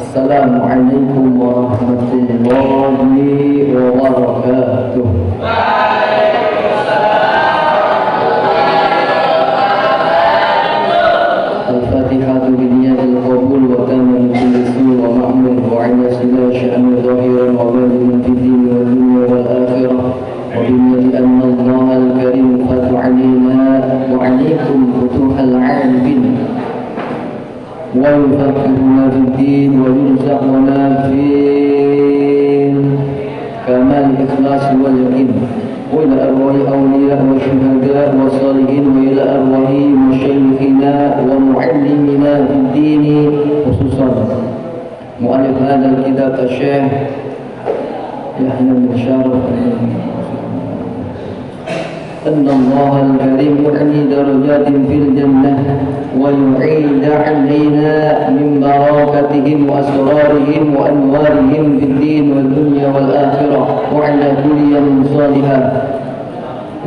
Assalamualaikum warahmatullahi wabarakatuh. Al-Fatihah biniyatil qabul wa tamam kulli wa ma'mur wa 'ala sila sya'nu zahiran wa batinan fid din wal dunya wal akhirah wa binniyati anna Allah al-karim fatu 'alaina wa 'alaikum futuhal 'arifin wa yufaqqihuna fid din wa yurzuquna fi kamal ikhlas wal yaqin wa ila arwahi awliya wa syuhada wa salihin wa ila arwahi masyayikhina wa muallimina fid din khususan mu'allif hadzal kitab Syekh Yahya bin Syaraf أن الله الكريم يعلي درجات في الجنة ويعيد علينا من بركاتهم وأسرارهم وأنوارهم في الدين والدنيا والآخرة وعلى كل يوم صالحا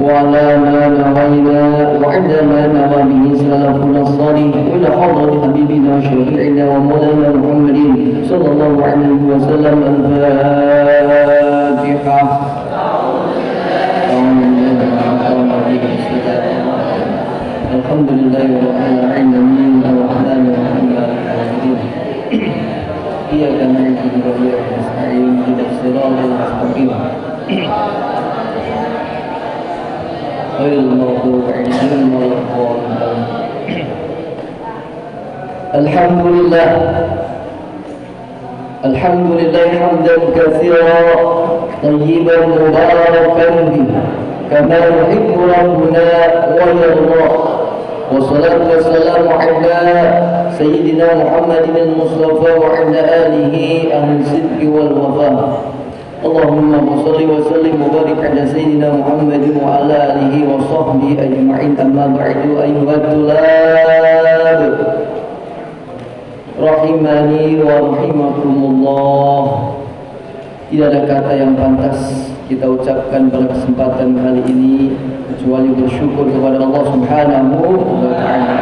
وعلى ما نوينا وعلى ما نوى به سلفنا الصالح إلى حضرة حبيبنا وشفيعنا ومولانا محمد صلى الله عليه وسلم. الفاتحة. Alhamdulillahi rabbil alamin arrahmanir rahim maliki yaumiddin iyyaka na'budu wa iyyaka nasta'in ihdinas siratal mustaqim ghairil maghdubi 'alaihim waladdallin. Alhamdulillah hamdan katsiran tayyiban mubarakan bihi kama yuhibbu rabbuna wa yarda. Wassalatu wassalamu ala sayyidina Muhammadin al-Mustafa wa ala alihi ahli sidqi wal wafa. Allahumma shalli wa sallim wa barik ala sayyidina Muhammadin wa ala alihi wa sahbihi ajma'in. Amma ba'du, ayyuhat tulab rahimani wa rahimakumullah. Tidak ada kata yang pantas kita ucapkan pada kesempatan kali ini kecuali bersyukur kepada Allah Subhanahu wa ta'ala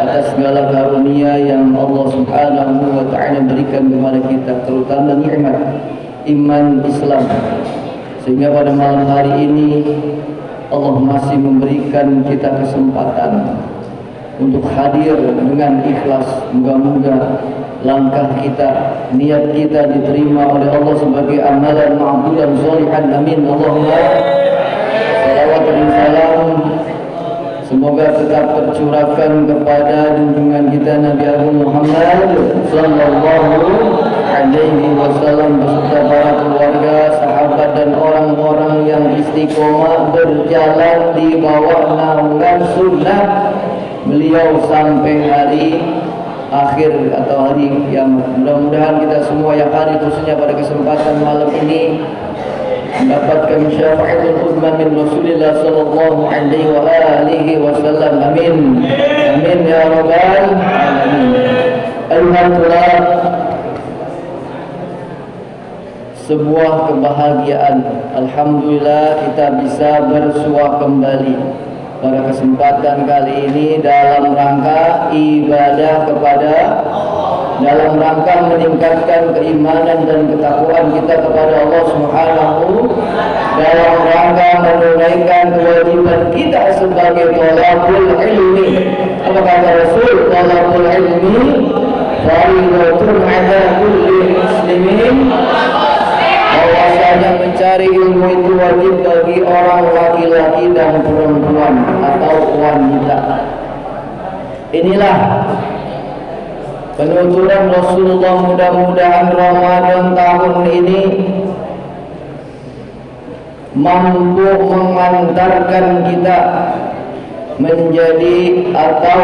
atas segala karunia yang Allah Subhanahu wa ta'ala berikan kepada kita, terutama nikmat iman Islam, sehingga pada malam hari ini Allah masih memberikan kita kesempatan untuk hadir dengan ikhlas. Moga-moga langkah kita, niat kita diterima oleh Allah sebagai amalan ma'budan sholihan. Amin. Allahumma salawat dan salam semoga tetap tercurahkan kepada junjungan kita Nabi Agung Muhammad sallallahu alaihi wasallam beserta para keluarga, sahabat dan orang-orang yang istiqomah berjalan di bawah naungan sunnah beliau sampai hari akhir atau hari kiamat. Mudah-mudahan kita semua yang hadir khususnya pada kesempatan malam ini mendapatkan syafaatul uzma min Rasulillah sallallahu alaihi wa alihi wasallam. Amin. Amin ya rabbal alamin. Alhamdulillah, sebuah kebahagiaan. Alhamdulillah kita bisa bersua kembali pada kesempatan kali ini dalam rangka ibadah kepada Allah, dalam rangka meningkatkan keimanan dan ketakwaan kita kepada Allah Subhanahu, dalam rangka menunaikan kewajiban kita sebagai thalabul ilmi. Apa kata Rasul? Thalabul ilmi fardhatun 'ala kulli muslimin. Bahwasanya mencari ilmu itu wajib bagi orang laki-laki dan perempuan atau wanita. Inilah penuturan Rasulullah. Mudah-mudahan Ramadan tahun ini mampu mengantarkan kita menjadi atau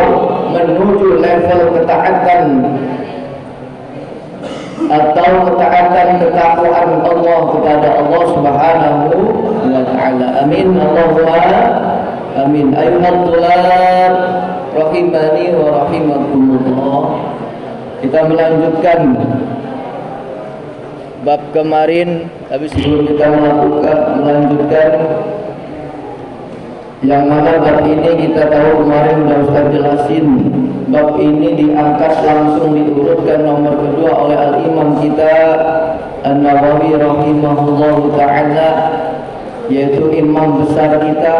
menuju level ketaatan atau ketakwaan Allah kepada Allah Subhanahu wa ta'ala. Amin. Allahumma amin. Ayuhat tulab rahimani wa rahimakumullah. Kita melanjutkan bab kemarin, tapi sebelum kita melanjutkan Yang mana bab ini kita tahu kemarin sudah Ustaz jelasin. Bab ini diangkat langsung diurutkan nomor kedua oleh Al-Imam kita An-Nawawi rahimahullahu ta'ala, yaitu imam besar kita,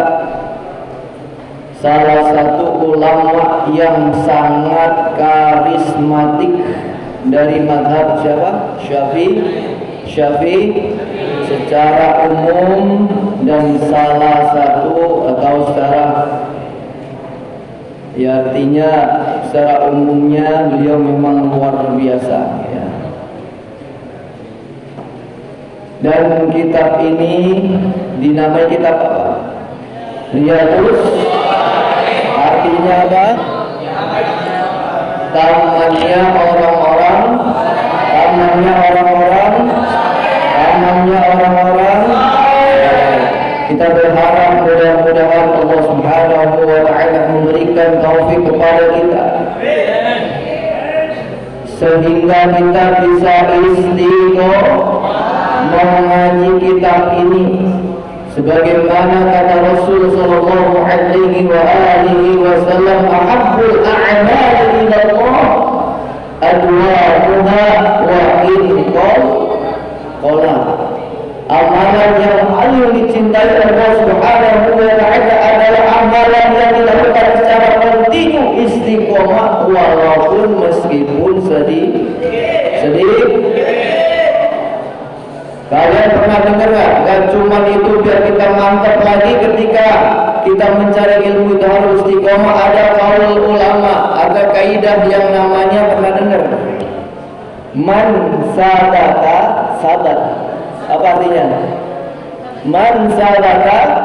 salah satu ulama yang sangat karismatik dari mazhab siapa? Syafi'i secara umum, dan salah satu atau secara ya artinya secara umumnya beliau memang luar biasa ya. Dan kitab ini dinamai kitab apa? Riyadhus, artinya apa? Tamannya orang-orang, kita berharap mudah-mudahan Allah Subhanahu wa ta'ala memberikan taufik kepada kita sehingga kita bisa istiqomah mengaji kitab ini sebagaimana kata Rasul sallallahu alaihi wa alihi wasallam, ahabbul a'mali ila Allah adwamuha wa in qala. Amalan yang paling dicintai Allah Subhanahu wa ta'ala adalah amalan yang dilakukan secara kontinu, istiqomah, walaupun meskipun sedih. Kalian pernah dengar nggak? Gak cuma itu, biar kita mantap lagi ketika kita mencari ilmu itu harus istiqomah. Ada kaul ulama, ada kaidah yang namanya, pernah dengar? Man sadaka sabat. Apa artinya? Man sadaka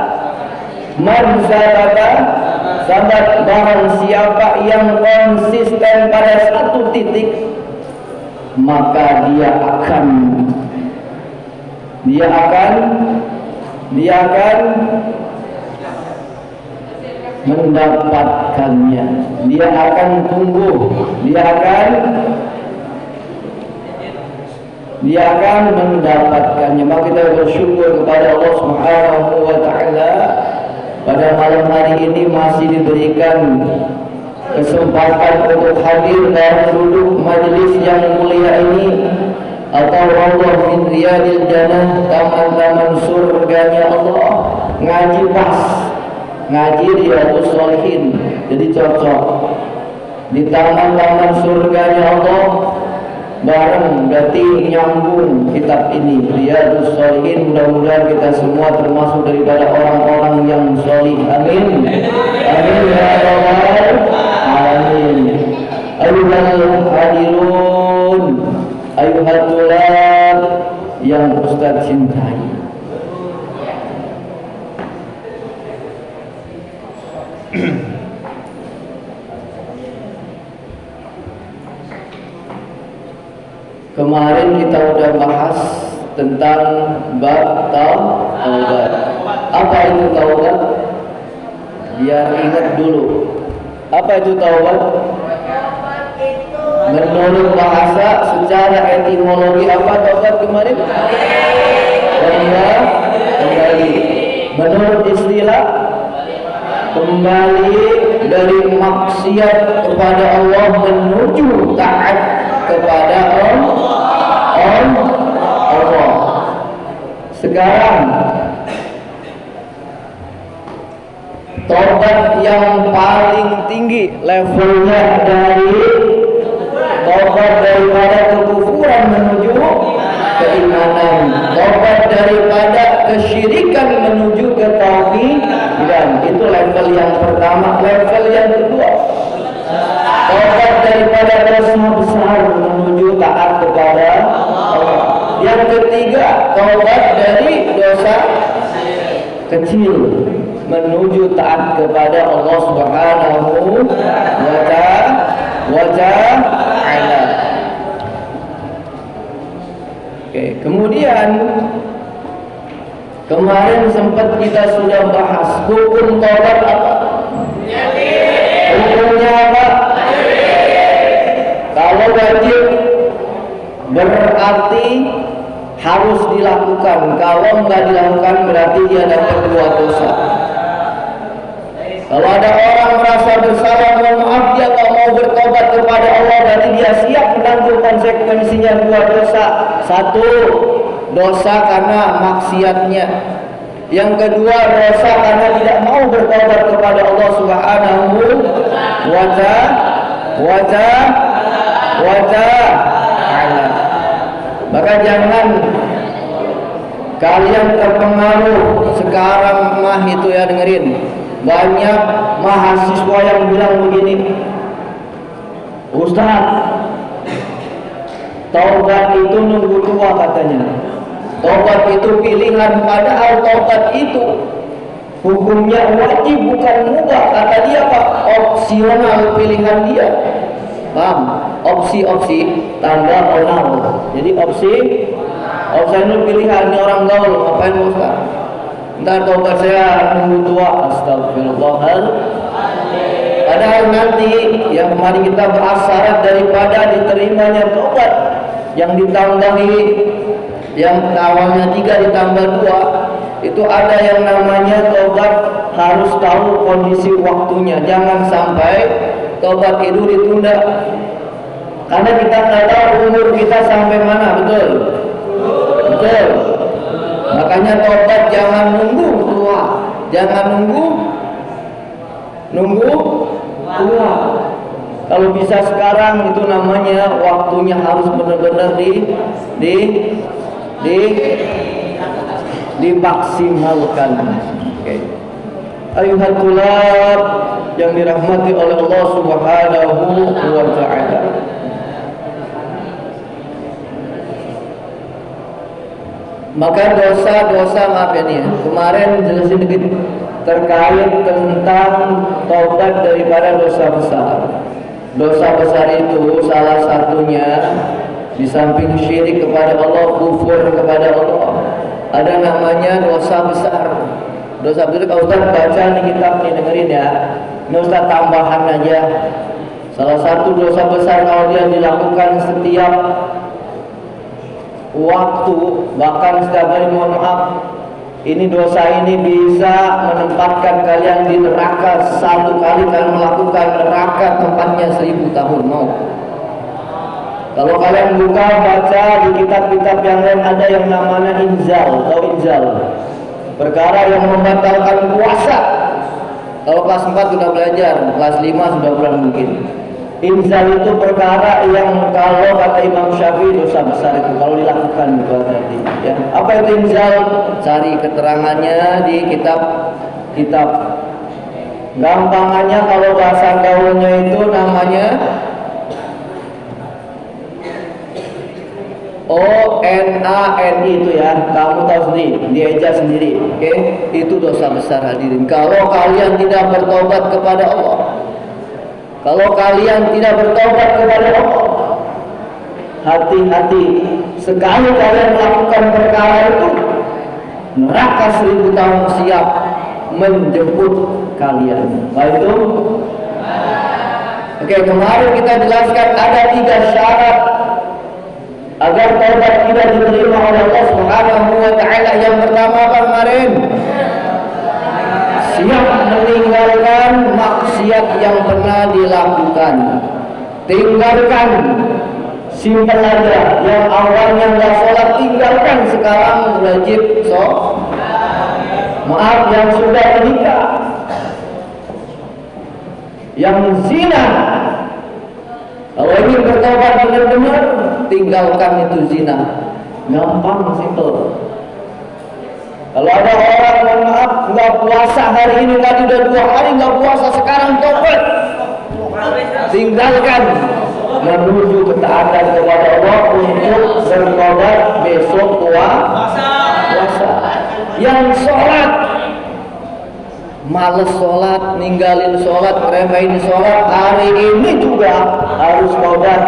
sabat. Barang siapa yang konsisten pada satu titik, maka dia akan mendapatkannya. Dia akan tumbuh, dia akan mendapatkannya. Maka kita bersyukur kepada Allah Subhanahu wa ta'ala pada malam hari ini masih diberikan kesempatan untuk hadir dan duduk majelis yang mulia ini, atau Allah min riyadil jannah, taman-taman surganya Allah. Ngaji Riyadhus Shalihin, jadi cocok di taman-taman surganya Allah. Bareng berarti nyambung kitab ini Riyadhus Shalihin. Mudah-mudahan kita semua termasuk daripada orang-orang yang sholih. Amin. Amin ya rabbal alamin. Ayyuhal hadirun, ayyuhal tulab yang Ustaz cintai. Kemarin kita udah bahas tentang bab taubat. Apa itu taubat? Biar ingat dulu. Apa itu taubat? Menurut bahasa, secara etimologi apa taubat kemarin? Kembali. Menurut istilah, kembali dari maksiat kepada Allah menuju taat kepada Allah. Sekarang taubat yang paling tinggi levelnya dari taubat daripada kekufuran menuju keimanan, taubat daripada kesyirikan menuju ke tauhidan. Itu level yang pertama. Level yang kedua, taubat daripada dosa besar menuju taat kepada Allah. Yang ketiga, taubat dari dosa kecil menuju taat kepada Allah Subhanahu wa ta'ala. Oke, kemudian kemarin sempat kita sudah bahas hukum taubat apa? Hukumnya apa? Kalau wajib berarti harus dilakukan. Kalau enggak dilakukan berarti dia dapat 2 dosa. Kalau ada orang merasa bersalah, mohon maaf, dia tak mau bertobat kepada Allah, berarti dia siap menanggung konsekuensinya dua dosa. Satu, dosa karena maksiatnya. Yang kedua, dosa karena tidak mau bertobat kepada Allah Subhanahu wa ta'ala. Maka jangan kalian terpengaruh sekarang mah itu ya, dengerin. Banyak mahasiswa yang bilang begini, Ustaz, taubat itu nunggu tua katanya. Taubat itu pilihan, padahal taubat itu hukumnya wajib bukan mubah. Kata dia Pak, opsional pilihan dia. Paham? Opsi tanda onal. Jadi opsional pilihan. Ini orang gaul, ngapain Ustaz? Ntar taubat saya nunggu tua. Astagfirullahaladzim. Padahal nanti yang kemarin kita bahas syarat daripada diterimanya taubat yang ditambahi, yang awalnya 3 ditambah 2, itu ada yang namanya taubat harus tahu kondisi waktunya. Jangan sampai taubat itu ditunda, karena kita tidak tahu umur kita sampai mana. Betul. Makanya taubat jangan nunggu tua, jangan nunggu tua. Kalau bisa sekarang, itu namanya waktunya harus benar-benar dimaksimalkan. Okay. Ayuhal tulab yang dirahmati oleh Allah Subhanahu wa ta'ala. Maka dosa-dosa, maaf ya nih, kemarin jelasin dikit terkait tentang taubat daripada dosa besar. Dosa besar itu salah satunya, di samping syirik kepada Allah, kufur kepada Allah, ada namanya dosa besar. Dosa besar, kalau Ustaz baca nih kitab nih, dengerin ya, ini Ustaz tambahan aja. Salah satu dosa besar kalau dia dilakukan setiap waktu, bahkan setiap hari, mohon maaf, ini dosa ini bisa menempatkan kalian di neraka. Satu kali kalian melakukan, neraka tempatnya 1000 tahun. Mau? Kalau kalian buka baca di kitab-kitab yang lain, ada yang namanya inzal. Tahu inzal? Perkara yang membatalkan puasa. Kalau kelas 4 sudah belajar, kelas 5 sudah pernah mungkin. Inzal itu perkara yang kalau kata Imam Syafi'i dosa besar itu kalau dilakukan itu tadi. Ya. Apa itu inzal? Cari keterangannya di kitab. Gampangannya kalau bahasa gaulnya itu namanya ONANI itu ya. Kamu tahu sendiri, dieja sendiri. Oke, itu dosa besar hadirin. Kalau kalian tidak bertobat kepada Allah, kalau kalian tidak bertobat kepada Allah, hati-hati. Sekali kalian melakukan perkara itu, neraka 1000 tahun siap menjemput kalian. Baik itu? Oke, kemarin kita jelaskan ada 3 syarat agar taubat tidak diterima oleh Allah Subhanahu wa ta'ala. Yang pertama kemarin, siap meninggalkan maksiat yang pernah dilakukan. Tinggalkan, simpel aja. Yang awalnya nggak sholat, tinggalkan, sekarang wajib maaf, yang sudah menikah, yang zina, kalau ingin bertobat benar-benar, tinggalkan itu zina. Gampang, simpel. Kalau ada orang, mohon maaf, nggak puasa hari ini, tadi udah 2 hari nggak puasa, sekarang tobat, tinggalkan, menuju ketaatan kepada Allah untuk bertobat besok puasa. Yang sholat, males sholat, ninggalin sholat, remehin sholat, hari ini juga harus tobat.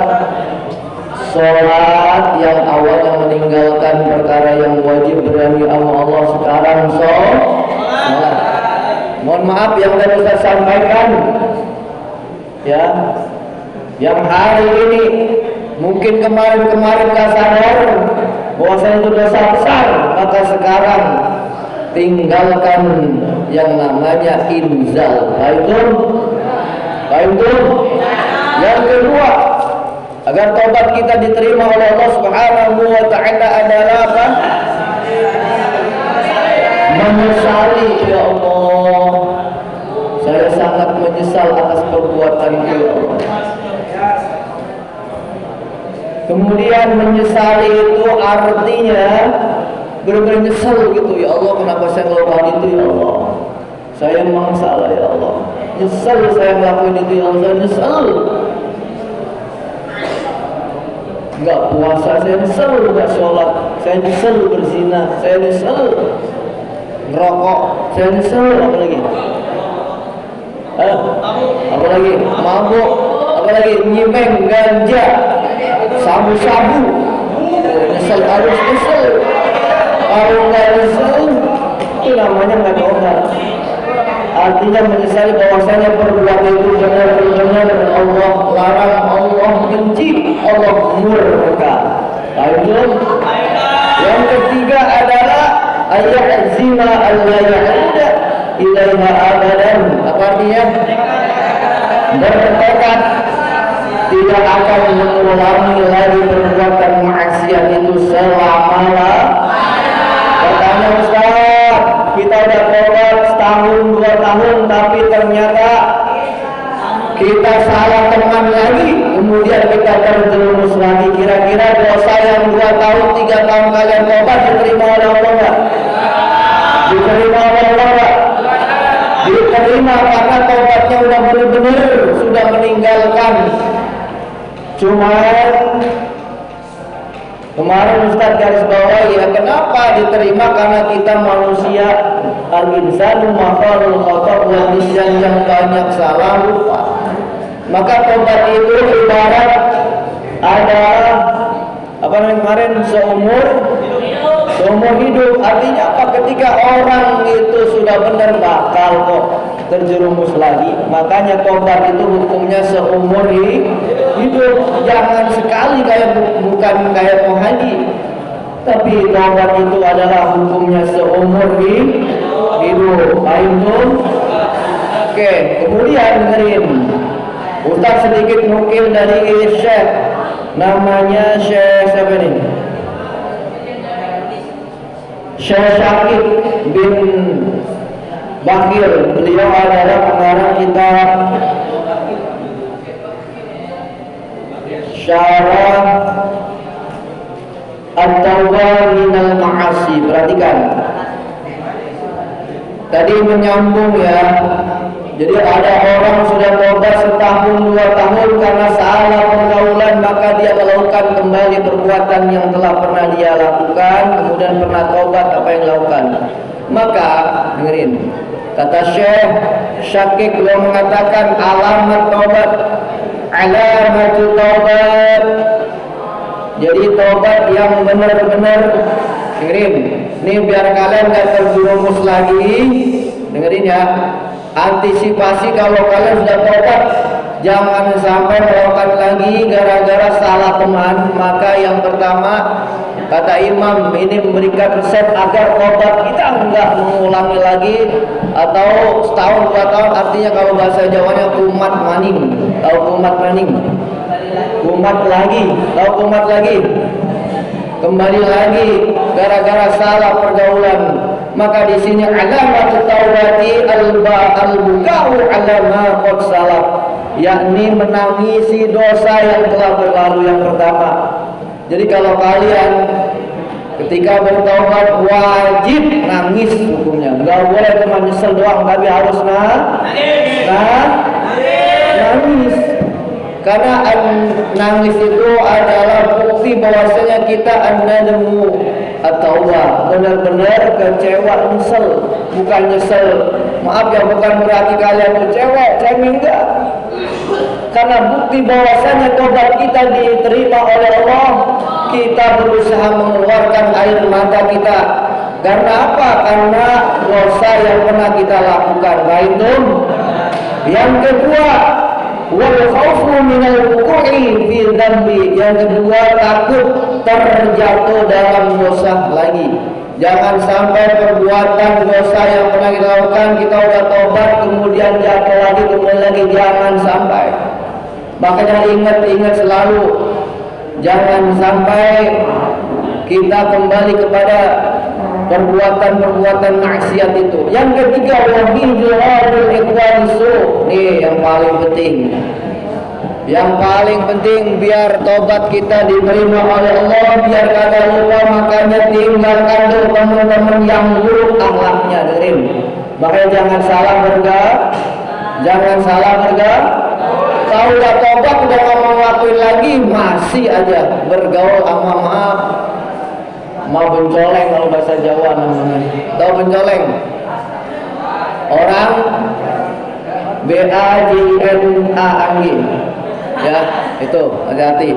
Sholat yang awalnya meninggalkan perkara yang wajib berani Allah, sekarang sholat. Mohon maaf yang tadi saya sampaikan ya, yang hari ini mungkin kemarin gak sadar bahwa itu dosa besar, maka sekarang tinggalkan yang namanya inzal. Paham? Yang kedua, agar tobat kita diterima oleh Allah Subhanahu wa taala adalah apa? Menyesali, ya Allah, saya sangat menyesal atas perbuatanku, ya Allah. Kemudian menyesali itu artinya benar-benar nyesel gitu, ya Allah, kenapa saya melakukan itu, ya Allah, saya memang salah, ya Allah, nyesel saya melakukan itu, ya Allah, saya nyesel. Enggak puasa, saya nyesel. Enggak sholat, saya nyesel. Berzina, saya nyesel. Ngerokok, saya nyesel. Apa lagi? Apa lagi? Mabuk, apa lagi? Nyimeng, ganja, sabu-sabu. Nyesel, harus nyesel. Kalau nggak nyesel, itu namanya nggak tobat. Artinya menyesali bahwasanya perbuatan itu benar-benar Allah larang, Allah benci, Allah murka. Lanjut. Yang ketiga adalah ayat zina Allah ya'uda ilaiha abadan. Apa artinya? Bertekad tidak akan mengulangi lagi perbuatan maksiat itu selama-lamanya. Katanya Ustaz, kita udah tobat setahun 2 tahun, tapi ternyata kita salah teman lagi, kemudian kita terjerumus lagi. Kira-kira dosa yang 2 tahun 3 tahun kalian tobat diterima oleh Allah enggak? Diterima oleh Allah enggak? Diterima, karena tobatnya udah benar-benar sudah meninggalkan. Cuma kemarin Ustaz garis bawahi, ya kenapa diterima? Karena kita manusia, al-insanu makhlukul khata' wa nisyan, yang banyak salah lupa. Maka tobat itu ibarat adalah apa namanya kemarin, seumur hidup. Artinya apa? Ketika orang itu sudah benar bakal kok terjerumus lagi. Makanya tobat itu hukumnya seumur hidup. Jangan sekali bukan kayak mau haji, tapi tobat itu adalah hukumnya seumur hidup. Baik. Oke, kemudian dengerin. Ustaz sedikit nukil dari Syekh, namanya Syekh siapa ini? Syekh Syakib bin Bakir. Beliau adalah pengarang kitab Syarah At-Taubah minal Ma'asi. Perhatikan, tadi menyambung ya. Jadi ada orang sudah tobat setahun 2 tahun karena salah pergaulan, maka dia melakukan kembali perbuatan yang telah pernah dia lakukan, kemudian pernah tobat apa yang dilakukan. Maka dengerin, kata Syekh Syakik, beliau mengatakan alamat tobat, alamatul tobat. Jadi tobat yang benar-benar, dengerin, ini biar kalian gak terjerumus lagi. Dengerin ya, antisipasi kalau kalian sudah tobat, jangan sampai melakukan lagi gara-gara salah teman. Maka yang pertama, kata Imam ini memberikan resep agar tobat kita enggak mengulangi lagi, atau setahun 2 tahun. Artinya kalau bahasa Jawanya kumat maning. Tahu kumat maning? Kumat lagi. Tahu kumat lagi? Kembali lagi gara-gara salah pergaulan. Maka di sini alamat taubati al-buka'u ala ma qad salaf, yakni menangisi dosa yang telah berlalu. Yang pertama, jadi kalau kalian ketika bertaubat wajib nangis hukumnya. Enggak boleh cuma nyesel doang, tapi harus nangis. Karena nangis itu adalah bukti bahwasanya kita an-nadamu at-taubah, benar-benar kecewa, nyesel. Bukan nyesel, maaf ya, bukan berarti kalian kecewa, saya enggak. Karena bukti bahwasanya tobat kita diterima oleh Allah, kita berusaha mengeluarkan air mata kita. Karena apa? Karena dosa yang pernah kita lakukan. Baikun. Yang kedua, wal khaufu minal wuqu'i fi dzambi. Yang kedua, takut terjatuh dalam dosa lagi. Jangan sampai perbuatan dosa yang pernah kita lakukan kita udah tobat kemudian jatuh lagi kembali lagi, jangan sampai. Makanya ingat selalu, jangan sampai kita kembali kepada perbuatan-perbuatan maksiat itu. Yang ketiga, wahidul ikhwanisu. Nih yang paling penting. Yang paling penting biar tobat kita diterima oleh Allah, biar kagak lupa, makanya tinggalkan tuh teman-teman yang buruk akhlaknya, dengerin. Makanya jangan salah bergaul. Kalau udah tobat udah nggak mau ngelakuin lagi, masih aja bergaul sama mau bencoleng kalau bahasa Jawa namanya. Tahu bencoleng? Orang BAJNA ya, itu hati-hati.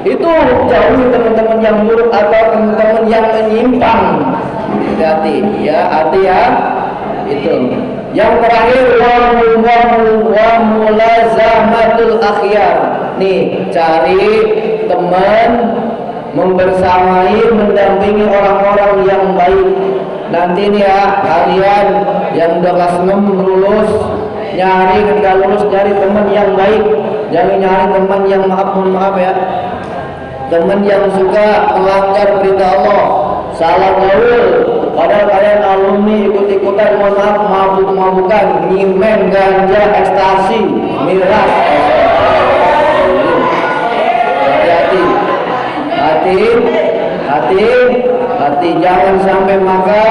Itu jauhi teman-teman yang buruk atau teman-teman yang menyimpang. Hati-hati ya, hati ya. Itu. Yang terakhir, wa mulazamatul akhyar. Nih, cari teman, membersamai, mendampingi orang-orang yang baik. Nanti nih ya, kalian yang udah kelas 6 lulus, nyari ketika lulus cari teman yang baik. Jangan nyari teman yang mohon maaf ya, teman yang suka melanggar perintah Allah, salah gaul. Padahal kalian alumni ikut-ikutan, mohon maaf, mabuk-mabukan, nyimen, ganja, ekstasi, miras. Hati, jangan sampai. Maka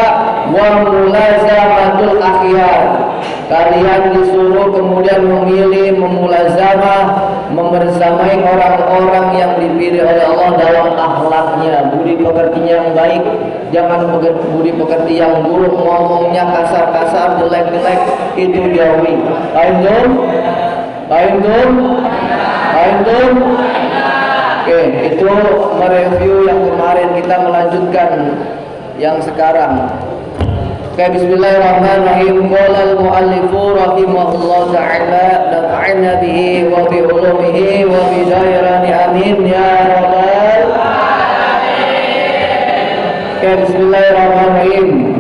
wa mulazamatul akhyar, kalian disuruh kemudian memilih, memulazamah, membersamai orang-orang yang dipilih oleh Allah dalam akhlaknya, budi pekerti yang baik. Jangan budi pekerti yang buruk, ngomongnya kasar-kasar, jelek-jelek, itu jauhi. Paham dong? Oke, itu mereview yang kemarin, kita melanjutkan yang sekarang. Oke, bismillahirrahmanirrahim. Qala al-muallifu rahimahullah ta'ala, nafa'na bihi wa bi ulumihi wa bi dairani amin ya rabbal alamin. Oke, bismillahirrahmanirrahim.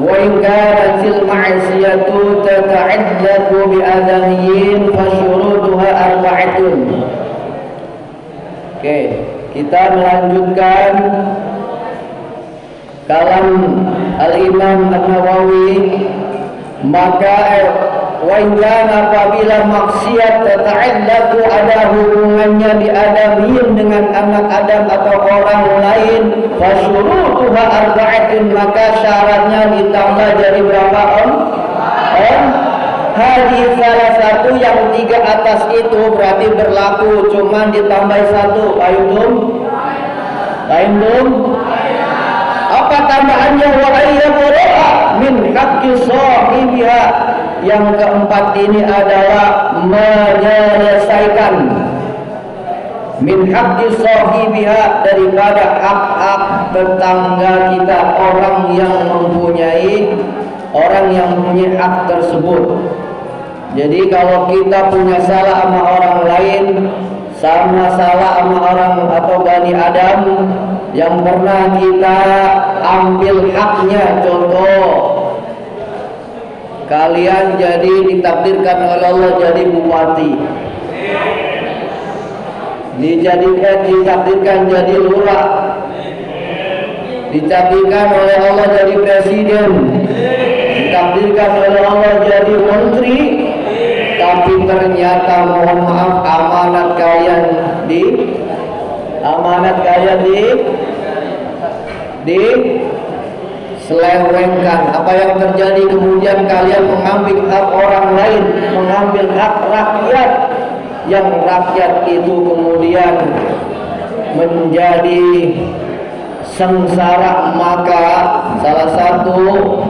Wa in kanatil ma'siyatu tata'allaqu bi adamiyyin fa syurutuha arba'atun. Oke, kita melanjutkan kalam Al-Imam An-Nawawi. Maka apabila maksiat tata'allaqu, ada hubungannya di adamiyin dengan anak Adam atau orang lain, fasyurutuha arba'atun, maka syaratnya ditambah jadi berapa on? Hadis salah satu yang 3 atas itu berarti berlaku, cuman ditambah 1. Paham? Apa tambahannya? Wa ayyabura min haqqi sahibiha. Yang keempat ini adalah menyelesaikan min haqqi sahibiha, daripada hak-hak tetangga kita, orang yang mempunyai hak tersebut. Jadi kalau kita punya salah sama orang lain, sama salah sama orang atau Bani Adam yang pernah kita ambil haknya, contoh kalian jadi ditakdirkan oleh Allah jadi bupati, ditakdirkan jadi lurah, ditakdirkan oleh Allah jadi presiden, ditakdirkan oleh Allah jadi menteri, tapi ternyata mohon maaf amanat kalian diselewengkan. Apa yang terjadi? Kemudian kalian mengambil hak orang lain, mengambil hak rakyat, yang rakyat itu kemudian menjadi sengsara. Maka salah satu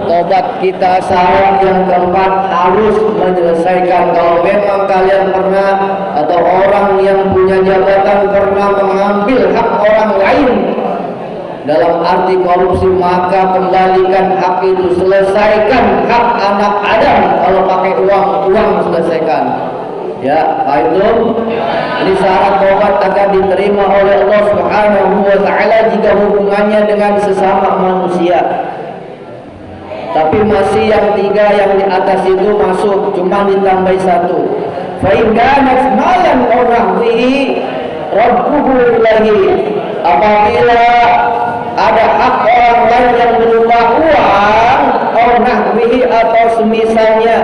tobat kita, syarat yang keempat, harus menyelesaikan. Kalau memang kalian pernah atau orang yang punya jabatan pernah mengambil hak orang lain dalam arti korupsi, maka kembalikan hak itu, selesaikan hak anak Adam. Kalau pakai uang selesaikan Ya, itu ini syarat taubat akan diterima oleh Allah Subhanahu wa taala jika hubungannya dengan sesama manusia. Tapi masih yang 3 yang di atas itu masuk, cuma ditambah 1. Fa in kanat malan aw nahwihi rabbuhu ilahi. Apabila ada hak orang lain yang berupa uang aw nahwihi atau semisalnya,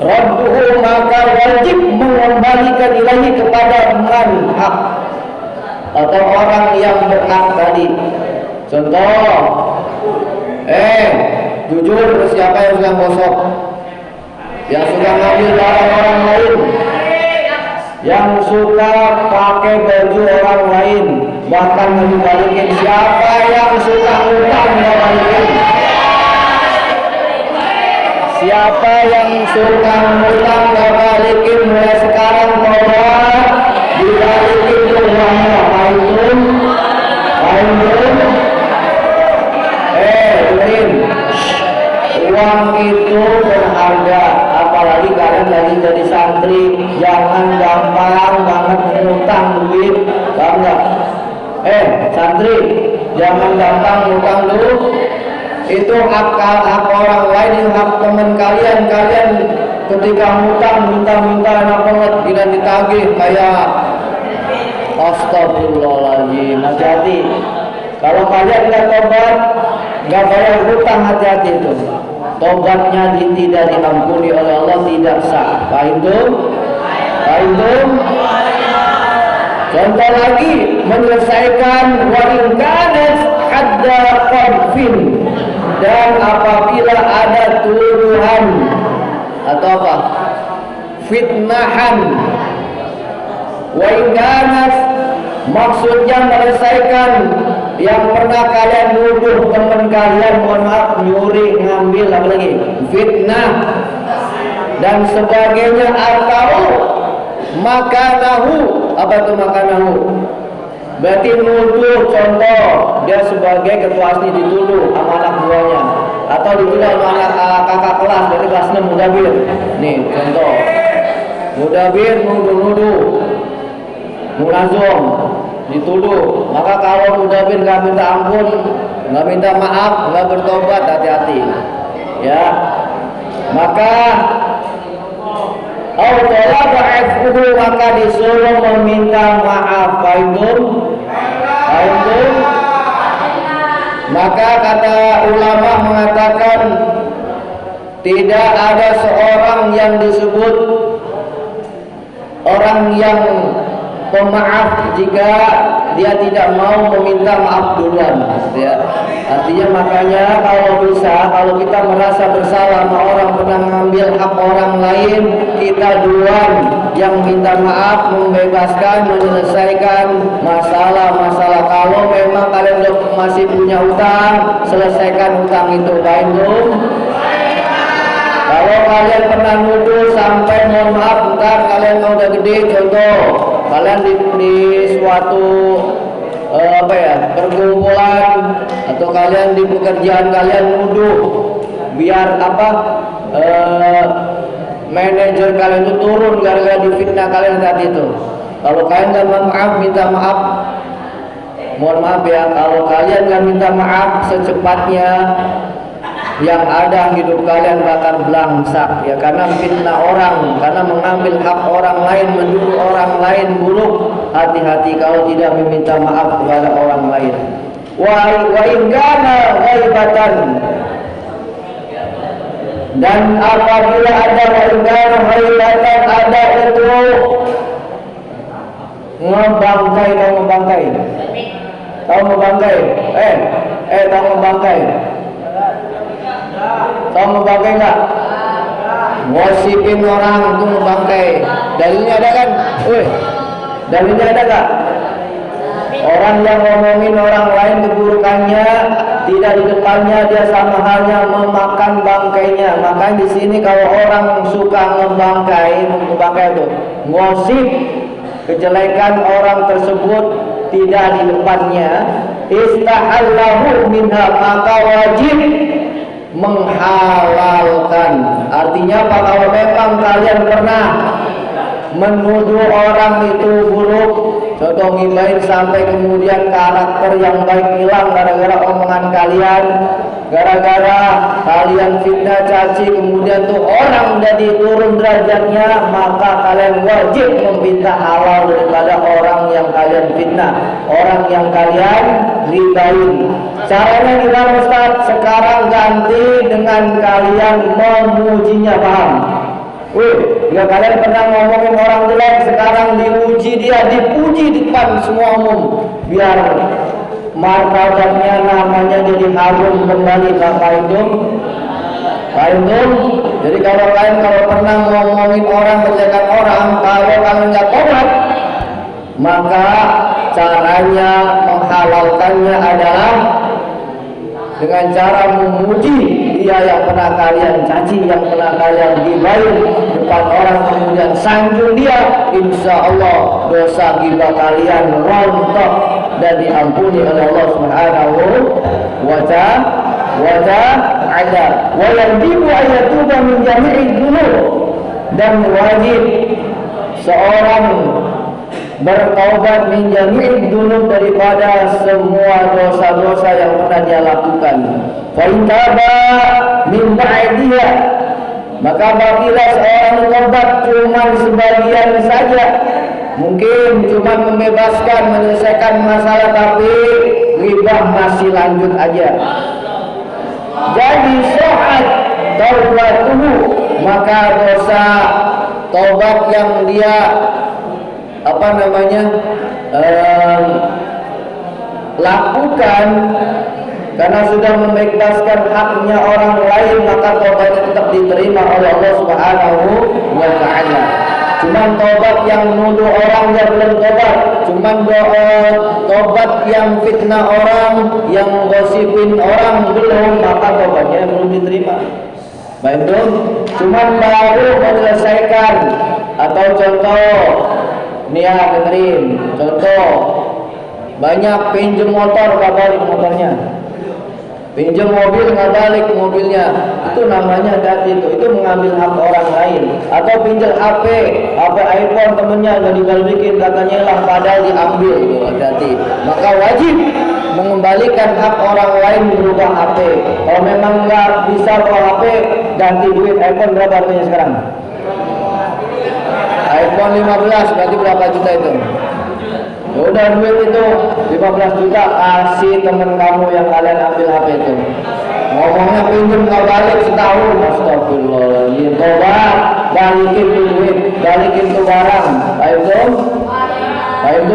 rabbuhu maka wajib mengembalikan ilahi kepada man hak atau orang yang berhak tadi. Contoh, jujur, siapa yang suka gosok, yang suka ngambil barang orang lain, yang suka pakai baju orang lain bahkan ngebalikin? Siapa yang suka ngutang nggak balikin? Siapa yang suka ngutang nggak balikin? Mulai sekarang taubat, dibalikin uangnya. Dengerin, uang itu berharga, apalagi kalian lagi jadi santri. Jangan gampang banget ngutang duit, paham nggak? Santri, jangan gampang ngutang dulu. Itu hak orang lain, itu hak teman kalian. Kalian ketika ngutang minta enak banget, tidak ditagih kayak astagfirullahaladzim. Hati-hati, kalau kalian nggak tobat, nggak bayar hutang, hati-hati itu. Tobatnya tidak diampuni oleh Allah, tidak sah. Paham? Contoh lagi, menyelesaikan wa in kanat hadda qadfin, dan apabila ada tuduhan atau apa? Fitnahan. Wa in kanat maksudnya menyelesaikan yang pernah kalian nuduh teman kalian, mohon maaf, nyuri, ngambil, apa lagi? Fitnah dan sebagainya. Atau makanahu, apa itu makanahu? Berarti nuduh, contoh dia sebagai ketua ASNI dituduh sama anak buahnya, atau dituduh sama anak kakak kelas, berarti kelas 6 Mudabir. Nih contoh, Mudabir nuduh Munazom dituduh, maka kalau Mudabir nggak minta ampun, nggak minta maaf, nggak bertobat, hati-hati ya. Maka maka disuruh meminta maaf. Baikun. Maka kata ulama mengatakan tidak ada seorang yang disebut orang yang pemaaf jika dia tidak mau meminta maaf duluan, ya. Artinya makanya kalau bisa, kalau kita merasa bersalah sama orang, pernah mengambil hak orang lain, kita duluan yang minta maaf, membebaskan, menyelesaikan masalah-masalah. Kalau memang kalian masih punya utang, selesaikan utang itu. Baik belum? Kalau kalian pernah nuduh sampai mohon maaf, ntar kalian mau udah gede, contoh kalian di suatu perkumpulan atau kalian di pekerjaan kalian nuduh biar manajer kalian itu turun gara-gara difitnah kalian tadi itu. Kalau kalian nggak maaf, minta maaf, mohon maaf ya, kalau kalian nggak minta maaf secepatnya yang ada hidup kalian bakal belangsak ya, karena fitnah orang, karena mengambil hak orang lain, menuduh orang lain buruk. Hati-hati kalau tidak meminta maaf kepada orang lain. Wa in kana ghaibatan, dan apabila ada wa in kana ghaibatan, ada itu ngebangkai, tahu ngebangkai? Tahu ngebangkai? Tahu ngebangkai? Tahu ngebangkai nggak? Ngosipin orang itu ngebangkai. Dalilnya ada kan? Dalilnya ada nggak? Orang yang ngomongin orang lain keburukannya, tidak di depannya, dia sama halnya memakan bangkainya. Makanya di sini kalau orang suka ngebangkai itu ngosip kejelekan orang tersebut tidak di depannya, istahallahu minha, maka wajib menghalalkan. Artinya apa? Kalau memang kalian pernah menuduh orang itu buruk, contoh ngibain sampai kemudian karakter yang baik hilang gara-gara omongan kalian, gara-gara kalian fitnah caci, kemudian tuh orang jadi turun derajatnya, maka kalian wajib meminta halal daripada orang yang kalian fitnah, orang yang kalian ribain. Caranya gimana Ustaz? Sekarang ganti dengan kalian memujinya, paham? Jika kalian pernah ngomongin orang jelek, sekarang diuji dia, dipuji di depan semua umum, biar martabatnya, namanya jadi harum kembali. Bapak Ibu, jadi kalau kalian pernah ngomongin orang, menjelekan orang, kalau kalian nggak tobat, maka caranya menghalalkannya adalah dengan cara memuji dia yang pernah kalian caci, yang pernah kalian gibahin depan orang, kemudian sanjung dia. Insya Allah dosa gibah kalian rontok dan diampuni oleh Allah Subhanahu wa ta'ala. Wa yajibu ayatuba min jami'i dzunub, dan wajib seorang bertaubat min jami'i dzunub, daripada semua dosa-dosa yang pernah dia lakukan. Fa in taba min ba'diha, maka apabila seorang taubat cuma sebagian saja, mungkin cuma membebaskan, menyelesaikan masalah, tapi ghibah masih lanjut aja, jadi sahhat taubatuhu, maka dosa taubat yang dia lakukan karena sudah membebaskan haknya orang lain, maka taubatnya tetap diterima oleh Allah Subhanahu wa ta'ala. Cuman tobat yang nuduh orang dia belum tobat, cuman tobat yang fitnah orang, yang gosipin orang belum, maka tobatnya belum diterima. Baik dong, cuman baru menyelesaikan. Atau contoh nih ya, dengerin contoh, banyak pinjem motor gak balik motornya, pinjem mobil nggak balik mobilnya, itu namanya hati itu mengambil hak orang lain. Atau pinjam HP iPhone temennya nggak dibalikin, katanya hilang padahal diambil, hati-hati. Maka wajib mengembalikan hak orang lain berupa HP. Kalau memang nggak bisa bawa HP, ganti duit. iPhone berapa harganya sekarang? iPhone 15 berarti berapa juta itu? Udah duit itu 15 juta, kasih temen kamu yang kalian ambil HP itu. Ngomongnya pinjam nggak balik setahun, astagfirullahaladzim. Tobat, balikin duit, balikin tuh barang. Baik dong,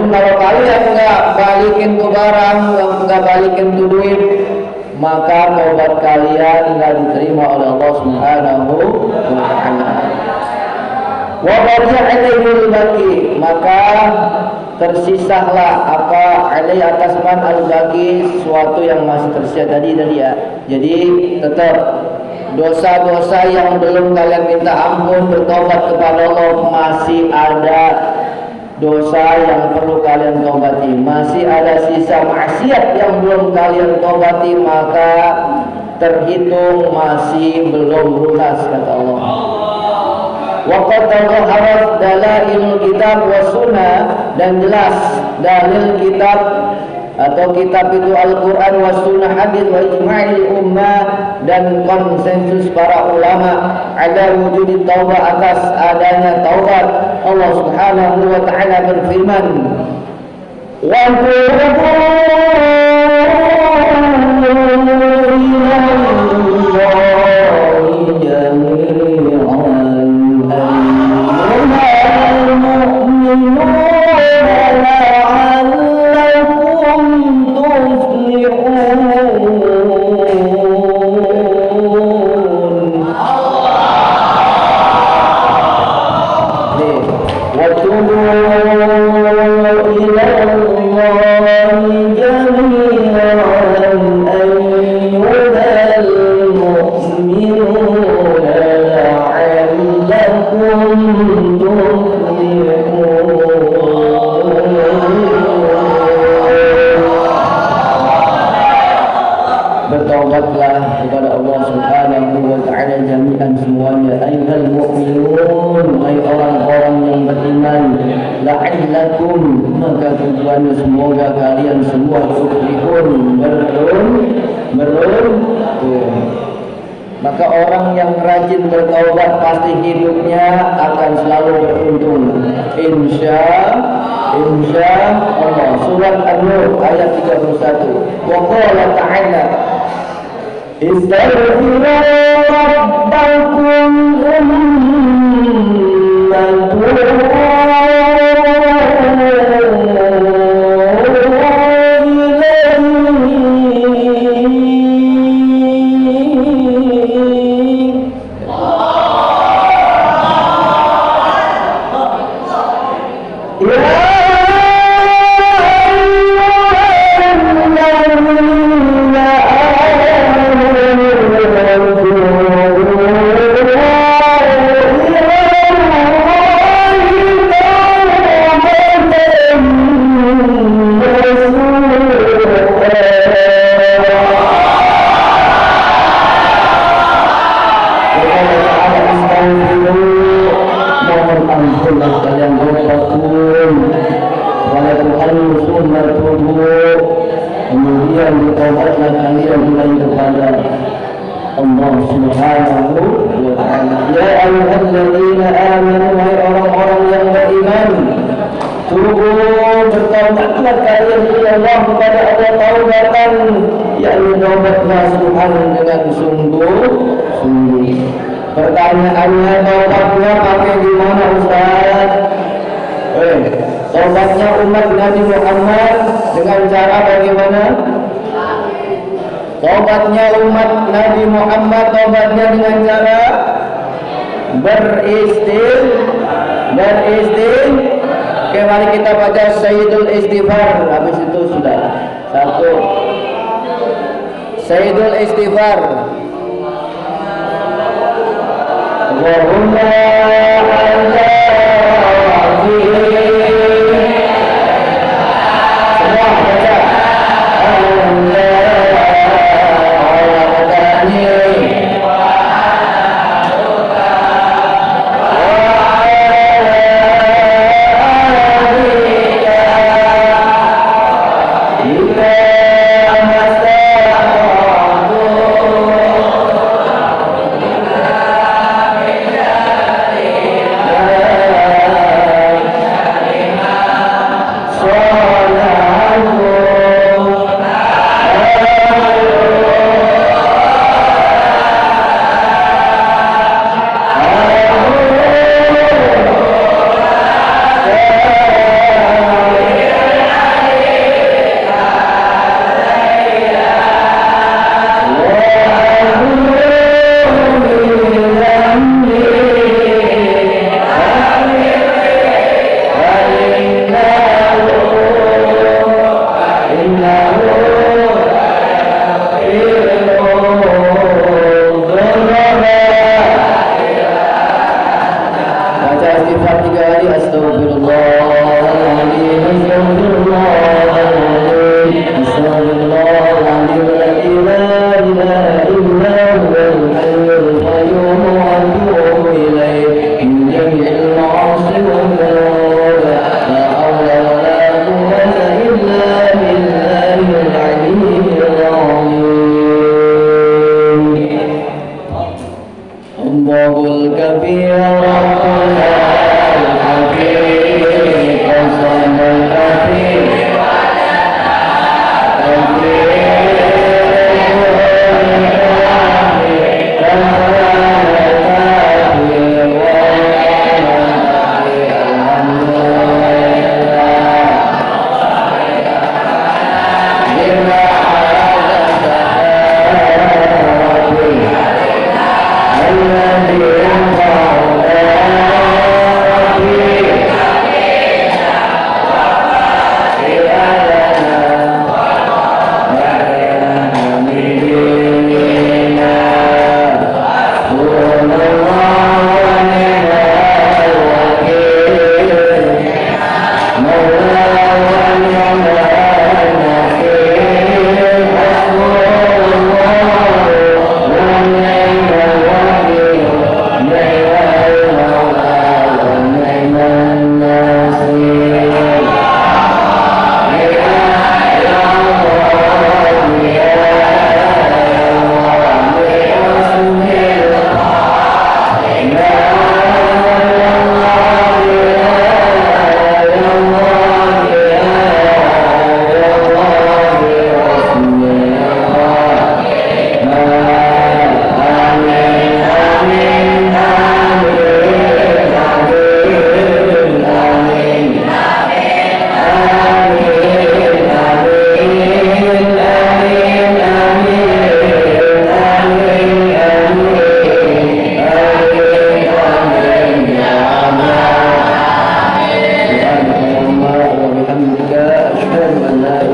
kalau kalian nggak balikin tuh barang, nggak balikin tuh duit, maka tobat kalian nggak diterima oleh Allah Subhanahu wa ta'ala. Wa baqi'atul baqi, maka tersisahlah apa alai atas man al-baqi, sesuatu yang masih tersisa tadi ya. Jadi tetap dosa-dosa yang belum kalian minta ampun, bertobat kepada Allah, masih ada dosa yang perlu kalian tobati, masih ada sisa maksiat yang belum kalian tobati, maka terhitung masih belum lunas, kata Allah. Waqad tadhaharat dalailul kitab was sunnah, dan jelas dalil kitab atau kitab itu Al-Quran was sunnah, hadis wa ijma'il ummah, dan konsensus para ulama ada wujud taubat, atas adanya taubat. Allah Subhanahu wa ta'ala berfirman, wa tubu bertaubatlah kepada Allah Subhanahu wa ta'ala jami'an semuanya, ayyuhal mu'minun, hai orang-orang yang beriman, la'allakum, maka tujuannya semoga kalian semua tuflihun, beruntung. Maka orang yang rajin bertaubat pasti hidupnya akan selalu beruntung. Insya Allah. Surat An-Nur ayat 31. Wa qala ta'ala istaghfiru rabbakum kemudian bertobatlah kalian mulai kepada Allah Subhanahu wa ta'ala. Ya ayyuhalladzina amanu, wahai orang-orang yang beriman, tubu, bertaubatlah kalian kepada Allah, kepada Allah taubatan, yakni taubat nasuhan dengan sungguh-sungguh. Pertanyaannya, taubatnya pakai di mana Ustaz? Taubatnya umat Nabi Muhammad dengan cara bagaimana? Taubatnya umat Nabi Muhammad, taubatnya dengan cara beristil. Oke, mari kita baca Sayyidul Istighfar. Habis itu sudah. Satu, Sayyidul Istighfar. Allahumma anta أشهد أن لا